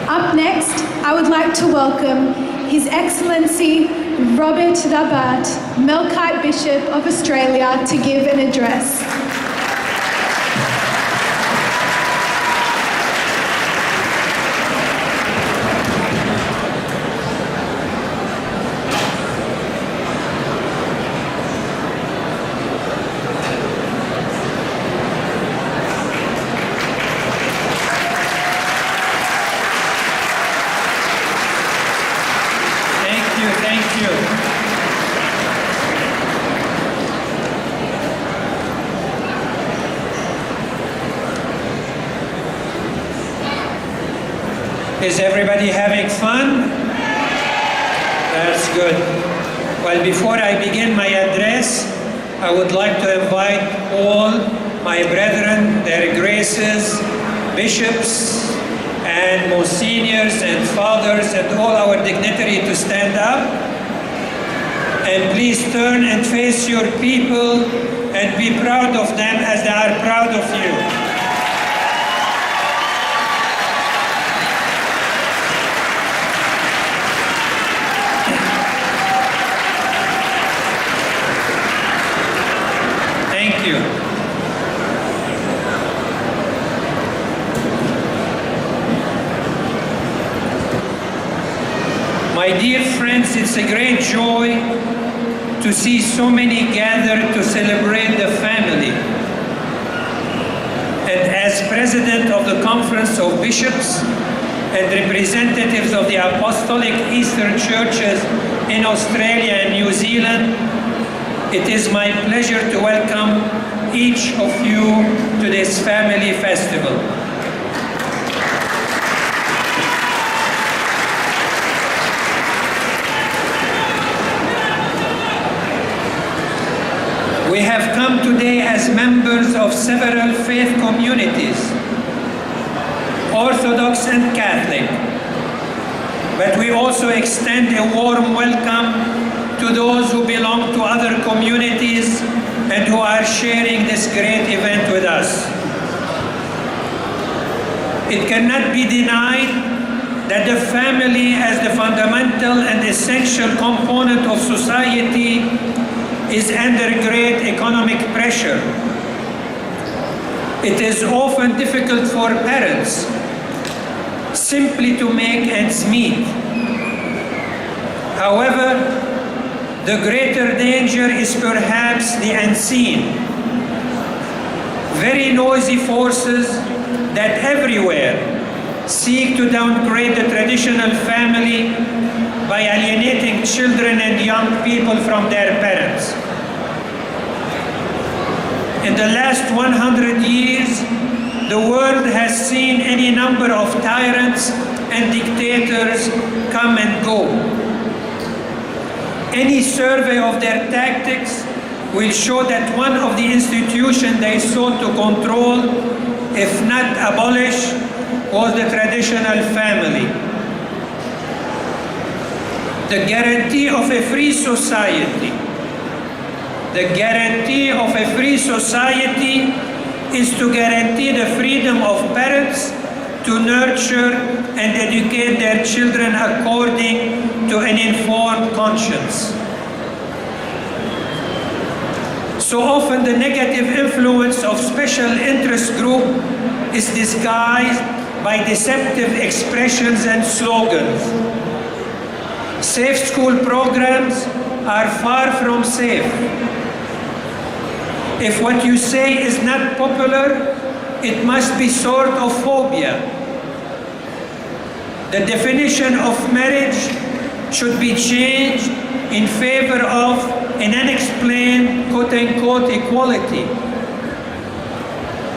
Up next, I would like to welcome His Excellency Rabbat, Melkite Bishop of Australia, to give an address. Is everybody having fun? That's good. Well, before I begin my address, I would like to invite all my brethren, their graces, bishops, and monsignors and fathers and all our dignitaries to stand up. And please turn and face your people and be proud of them as they are proud of you. My dear friends, it's a great joy to see so many gathered to celebrate the family. And as President of the Conference of Bishops and representatives of the Apostolic Eastern Churches in Australia and New Zealand, it is my pleasure to welcome each of you to this family festival. We have come today as members of several faith communities, Orthodox and Catholic, but we also extend a warm welcome to those who belong to other communities and who are sharing this great event with us. It cannot be denied that the family as the fundamental and essential component of society is under great economic pressure. It is often difficult for parents simply to make ends meet. However, the greater danger is perhaps the unseen. Very noisy forces that everywhere seek to downgrade the traditional family by alienating children and young people from their parents. In the last 100 years, the world has seen any number of tyrants and dictators come and go. Any survey of their tactics will show that one of the institutions they sought to control, if not abolish, was the traditional family. The guarantee of a free society. The guarantee of a free society is to guarantee the freedom of parents to nurture and educate their children according to an informed conscience. So often the negative influence of special interest group is disguised by deceptive expressions and slogans. Safe school programs are far from safe. If what you say is not popular, it must be sort of phobia. The definition of marriage should be changed in favor of an unexplained quote-unquote equality.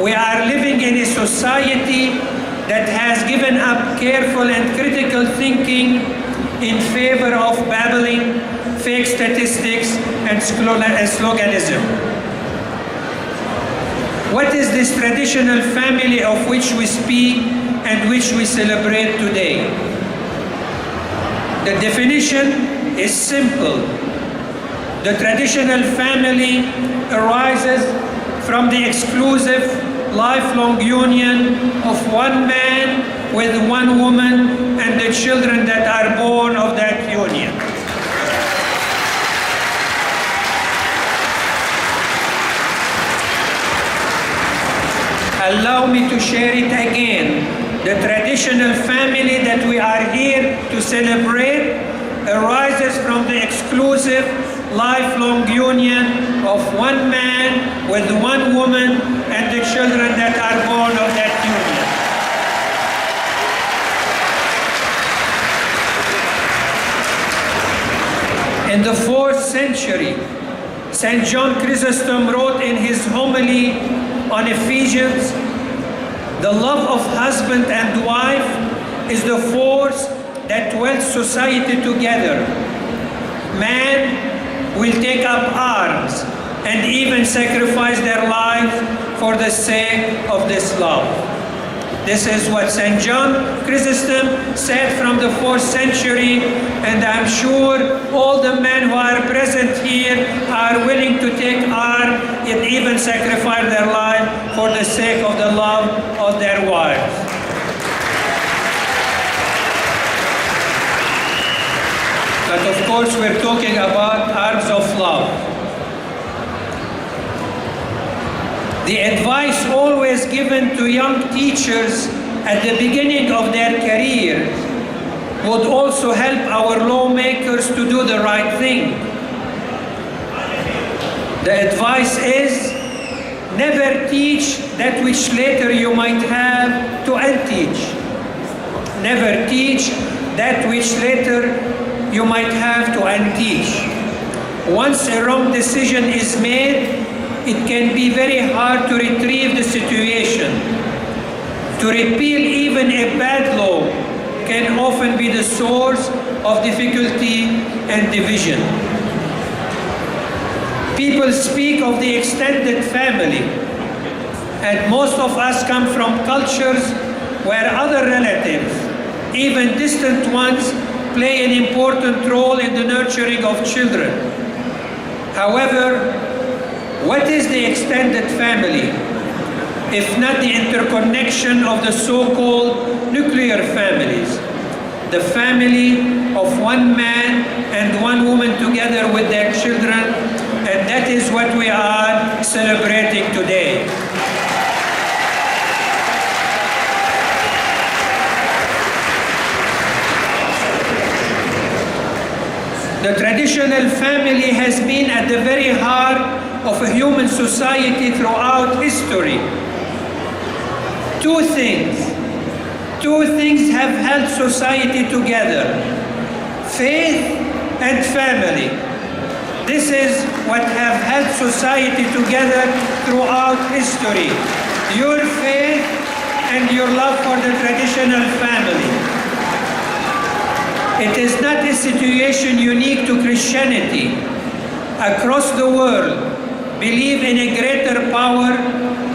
We are living in a society that has given up careful and critical thinking in favor of babbling, fake statistics, and sloganism. What is this traditional family of which we speak and which we celebrate today? The definition is simple. The traditional family arises from the exclusive lifelong union of one man with one woman and the children that are born of that union. Allow me to share it again. The traditional family that we are here to celebrate arises from the exclusive, lifelong union of one man with one woman and the children that are born of that union. In the 4th century, St. John Chrysostom wrote in his homily on Ephesians, "The love of husband and wife is the force that welds society together. Man will take up arms and even sacrifice their lives for the sake of this love." This is what St. John Chrysostom said from the 4th century, and I'm sure all the men who are present here are willing to take arms and even sacrifice their life for the sake of the love of their wives. But of course, we're talking about arms of love. The advice always given to young teachers at the beginning of their career would also help our lawmakers to do the right thing. The advice is, never teach that which later you might have to unteach. Never teach that which later you might have to unteach. Once a wrong decision is made, it can be very hard to retrieve the situation. To repeal even a bad law can often be the source of difficulty and division. People speak of the extended family, and most of us come from cultures where other relatives, even distant ones, play an important role in the nurturing of children. However, what is the extended family, if not the interconnection of the so-called nuclear families? The family of one man and one woman together with their children, and that is what we are celebrating today. The traditional family has been at the very heart of a human society throughout history. Two things have held society together: faith and family. This is what have held society together throughout history: your faith and your love for the traditional family. It is not a situation unique to Christianity. Across the world, belief in a greater power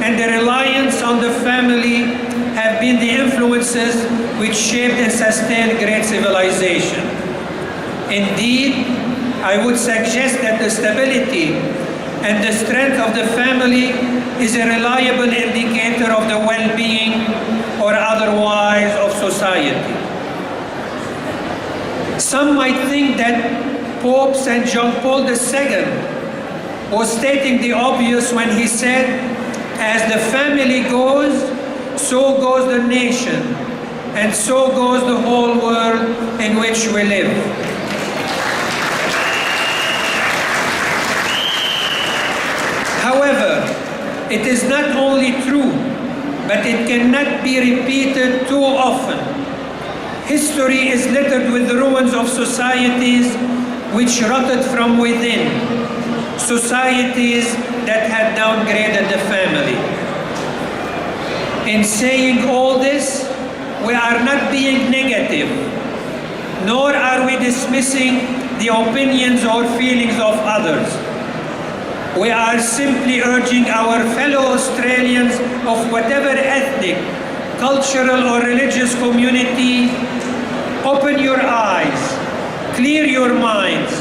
and the reliance on the family have been the influences which shaped and sustained great civilization. Indeed, I would suggest that the stability and the strength of the family is a reliable indicator of the well-being or otherwise of society. Some might think that Pope St. John Paul II was stating the obvious when he said, "As the family goes, so goes the nation, and so goes the whole world in which we live." However, it is not only true, but it cannot be repeated too often. History is littered with the ruins of societies which rotted from within, societies that had downgraded the family. In saying all this, we are not being negative, nor are we dismissing the opinions or feelings of others. We are simply urging our fellow Australians of whatever ethnic, cultural or religious community, open your eyes, clear your minds,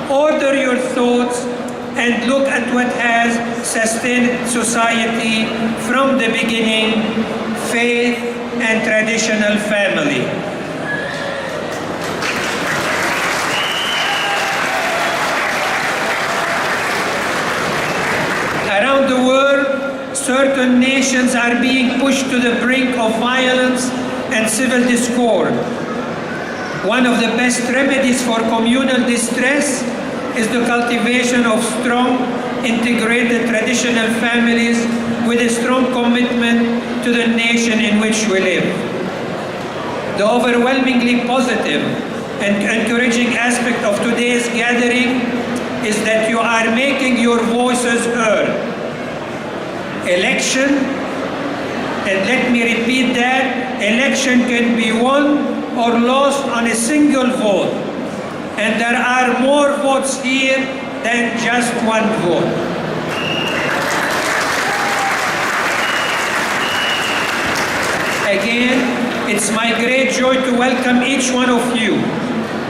order your thoughts, and look at what has sustained society from the beginning: faith, and traditional family. Around the world, certain nations are being pushed to the brink of violence and civil discord. One of the best remedies for communal distress is the cultivation of strong, integrated traditional families with a strong commitment to the nation in which we live. The overwhelmingly positive and encouraging aspect of today's gathering is that you are making your voices heard. Election, and let me repeat that, election can be won or lost on a single vote. And there are more votes here than just one vote. Again, it's my great joy to welcome each one of you,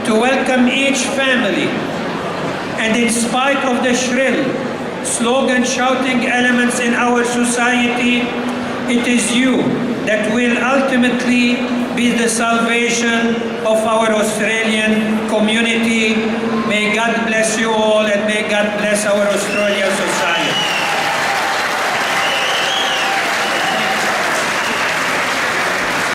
to welcome each family. And in spite of the shrill, slogan-shouting elements in our society, it is you that will ultimately be the salvation of our Australian community. May God bless you all, and may God bless our Australian society.